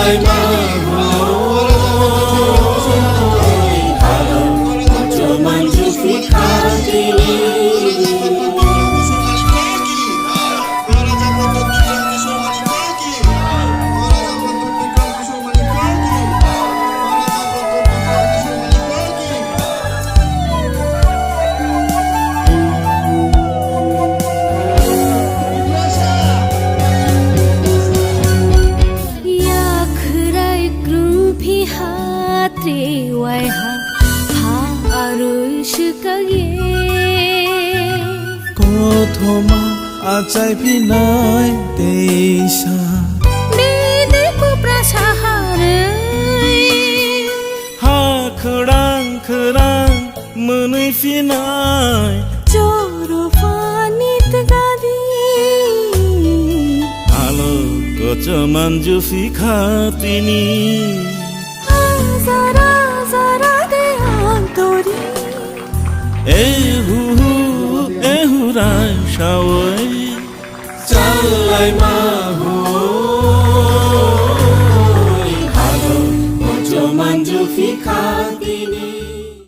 চাল্লাই মা ভালো চমান জুফি খাতিনি Kotoma acai pinai desa Dedeku prasaharai Ha kerang menui pinai Joro fanit gadi Halo kocaman jufi khatini Zara de antori Ehu rai shawai চাল্লাই মা